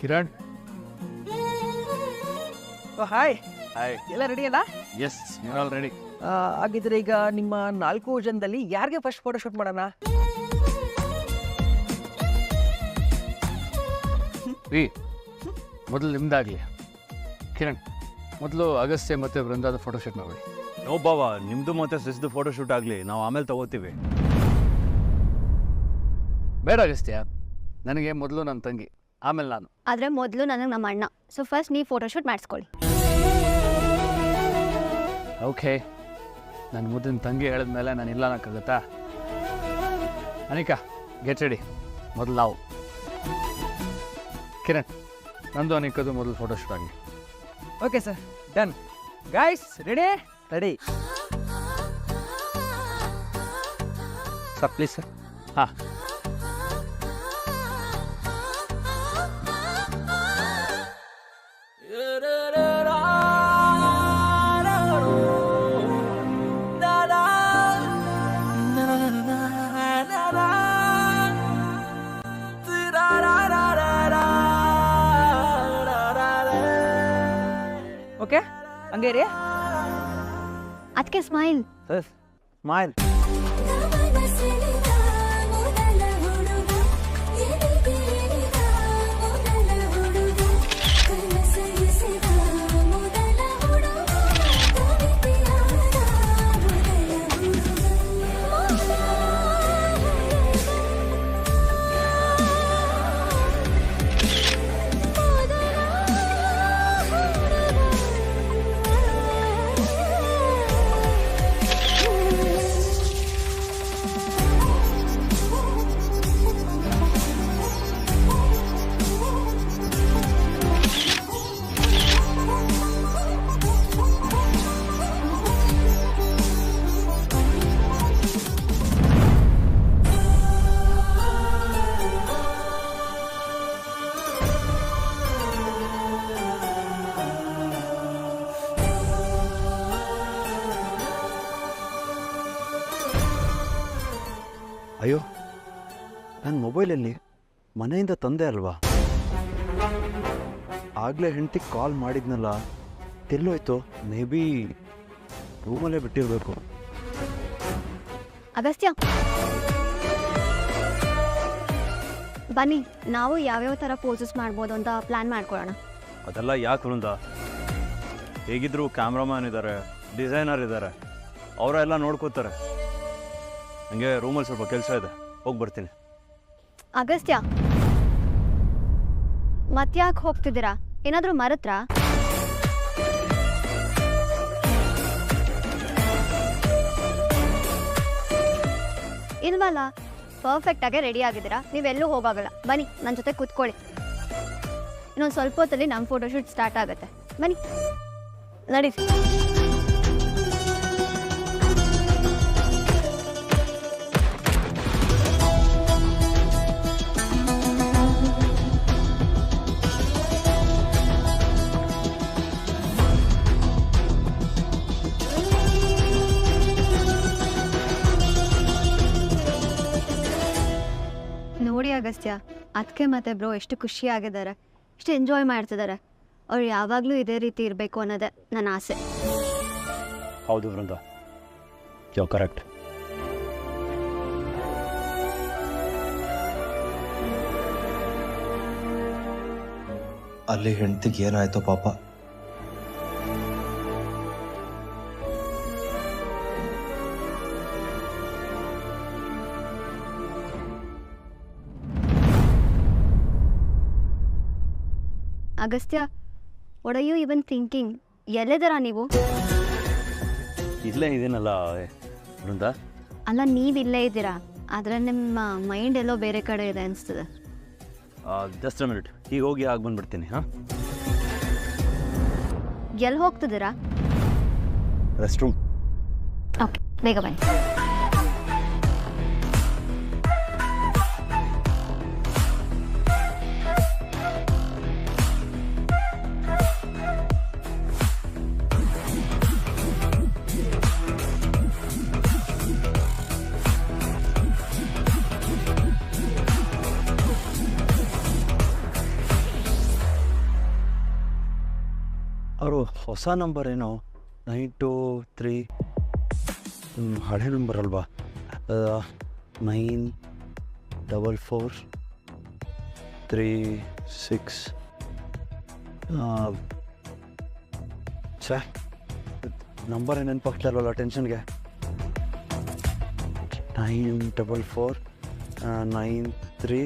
Kiran. Hi, hi. ಎಲ್ಲ ready ಅಲ್ಲ? Yes, you're all ready. ಹಾಗಿದ್ರೆ ಈಗ ನಿಮ್ಮ 4 ಜನದಲ್ಲಿ ಯಾರಿಗೆ ಫಸ್ಟ್ ಫೋಟೋ ಶೂಟ್ ಮಾಡೋಣ? ರೀ, ಮೊದಲು ನಿಮ್ದಾಗಲಿ. ಕಿರಣ್, ಮೊದಲು ಅಗಸ್ತ್ಯ ಮತ್ತು ಬೃಂದಾದ ಫೋಟೋಶೂಟ್ ಮಾಡಿ. ನೋ ಬಾವ, ನಿಮ್ಮದು ಮತ್ತು ಸಿಸ್ದು ಫೋಟೋ ಶೂಟ್ ಆಗಲಿ, ನಾವು ಆಮೇಲೆ ತಗೋತೀವಿ. ಬೇಡ ಅಗಸ್ತ್ಯ, ನನಗೆ ಮೊದಲು ನನ್ನ ತಂಗಿ, ಆಮೇಲೆ ನಾನು. ಆದರೆ ಮೊದಲು ನನಗೆ ನಮ್ಮ ಅಣ್ಣ. ಸೊ ಫಸ್ಟ್ ನೀವು ಫೋಟೋಶೂಟ್ ಮಾಡಿಸ್ಕೊಳ್ಳಿ. ಓಕೆ, ನನ್ನ ಮುದ್ದಿನ ತಂಗಿ ಹೇಳಿದ್ಮೇಲೆ ನಾನು ಇಲ್ಲ ಅನ್ನೋಕ್ಕಾಗತ್ತಾ? Anika, get ready. ಮೊದಲು ನಾವು. ಕಿರಣ್, ನಂದು ಅನಿಕದು ಮೊದಲು ಫೋಟೋಶೂಟ್ ಆಗಲಿ. Okay sir, done. Guys, ready? Ready. Sir please sir. ಹಾಂ. ಓಕೆ, ಹಂಗೆ ರೀ. ಅದಕ್ಕೆ ಸ್ಮೈಲ್. Sir smile. ಅಯ್ಯೋ, ನನ್ನ ಮೊಬೈಲಲ್ಲಿ ಮನೆಯಿಂದ ತಂದೆ ಅಲ್ವಾ? ಆಗಲೇ ಹೆಂಡತಿಗೆ ಕಾಲ್ ಮಾಡಿದ್ನಲ್ಲ, ಎಲ್ಲೋಯ್ತು? ಮೇ ಬಿ ರೂಮಲ್ಲೇ ಬಿಟ್ಟಿರಬೇಕು. ಅಗಸ್ತ್ಯ, ಬನ್ನಿ ನಾವು ಯಾವ್ಯಾವ ಥರ ಪೋಸಸ್ ಮಾಡ್ಬೋದು ಅಂತ ಪ್ಲ್ಯಾನ್ ಮಾಡ್ಕೊಳ್ಳೋಣ. ಅದೆಲ್ಲ ಯಾಕೆ ವೃಂದ? ಹೇಗಿದ್ರು ಕ್ಯಾಮ್ರಾಮ್ಯಾನ್ ಇದ್ದಾರೆ, ಡಿಸೈನರ್ ಇದ್ದಾರೆ, ಅವರೆಲ್ಲ ನೋಡ್ಕೋತಾರೆ. ನನಗೆ ರೂಮಲ್ಲಿ ಸ್ವಲ್ಪ ಕೆಲಸ ಇದೆ, ಹೋಗಿ ಬರ್ತೀನಿ. ಅಗಸ್ತ್ಯ, ಮತ್ಯಾಕೆ ಹೋಗ್ತಿದ್ದೀರಾ? ಏನಾದರೂ ಮರೆತ್ರಾ? ಇಲ್ವಲ್ಲ, ಪರ್ಫೆಕ್ಟಾಗೆ ರೆಡಿ ಆಗಿದ್ದೀರಾ. ನೀವೆಲ್ಲೂ ಹೋಗಾಗಲ್ಲ. ಬನ್ನಿ, ನನ್ನ ಜೊತೆ ಕೂತ್ಕೊಳ್ಳಿ. ಇನ್ನೊಂದು ಸ್ವಲ್ಪ ಹೊತ್ತಲ್ಲಿ ನಮ್ಮ ಫೋಟೋಶೂಟ್ ಸ್ಟಾರ್ಟ್ ಆಗುತ್ತೆ. ಬನ್ನಿ, ನಡೀರಿ. ನೋಡಿ ಅಗಸ್ತ್ಯ, ಅದಕ್ಕೆ ಮತ್ತೆ ಬ್ರೋ ಎಷ್ಟು ಖುಷಿಯಾಗಿದ್ದಾರೆ, ಎಷ್ಟು ಎಂಜಾಯ್ ಮಾಡ್ತಿದ್ದಾರೆ. ಅವ್ರು ಯಾವಾಗಲೂ ಇದೇ ರೀತಿ ಇರಬೇಕು ಅನ್ನೋದೇ ನನ್ನ ಆಸೆ. ಹೌದು ವೃಂದ, ಯೋ ಕರೆಕ್ಟ್. ಅಲ್ಲಿ ಹೆಂಡತಿಗೆ ಏನಾಯ್ತೋ ಪಾಪ. Agastya, what are you even thinking? ಎಲ್ಲಿದ್ದೀರಾ ನೀವು? ಇಲ್ಲೇ ಇದೀನಲ್ಲ ವೃಂದ. ಅಲ್ಲ, ನೀವಿಲ್ಲೇ ಇದ್ದೀರಾ, ಆದರೆ ನಿಮ್ಮ ಮೈಂಡ್ ಎಲ್ಲೋ ಬೇರೆ ಕಡೆ ಇದೆ ಅನಿಸ್ತದೆ. ಜಸ್ಟ್ ಅ ಮಿನಿಟ್, ಈಗ ಹೋಗಿ ಆಗಿ ಬಂದ್ಬಿಡ್ತೀನಿ. ಹಾಂ, ಎಲ್ಲಿ ಹೋಗ್ತಿದ್ದೀರಾ? Rest room. ಓಕೆ, ಬೇಗ ಬನ್ನಿ. ಅವರು ಹೊಸ ನಂಬರ್ ಏನೋ 923 ಹಳೆ ನಂಬರ್ ಅಲ್ವಾ 94436 ಛೇ ನಂಬರ್ ನೆನಪಾಗ್ತಾ ಇಲ್ವಲ್ಲ ಟೆನ್ಷನ್ಗೆ 94493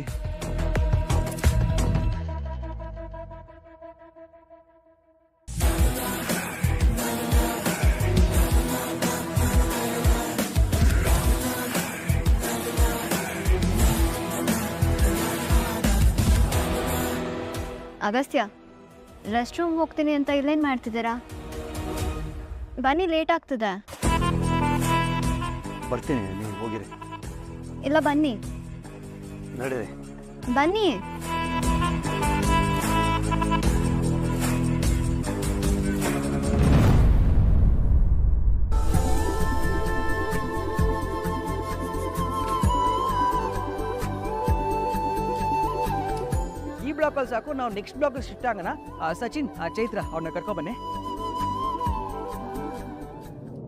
ಅಗಸ್ತ್ಯ ರೆಸ್ಟ್ ರೂಮ್ ಹೋಗ್ತೀನಿ ಅಂತ ಇಲ್ಲೇನು ಮಾಡ್ತಿದ್ದೀರಾ? ಬನ್ನಿ, ಲೇಟ್ ಆಗ್ತದೆ. ಬರ್ತೀನಿ, ನೀವು ಹೋಗಿರಿ. ಇಲ್ಲ ಬನ್ನಿ ನಡೀರಿ. ಬನ್ನಿ. ಈ ಬ್ಲಾಕಲ್ಲಿ ಸಾಕು, ನಾವು ನೆಕ್ಸ್ಟ್ ಬ್ಲಾಕ್ ಶಿಫ್ಟ್ ಆಗೋಣ. ಸಚಿನ್, ಚೈತ್ರ ಅವ್ರನ್ನ ಕರ್ಕೊಬನ್ನಿ.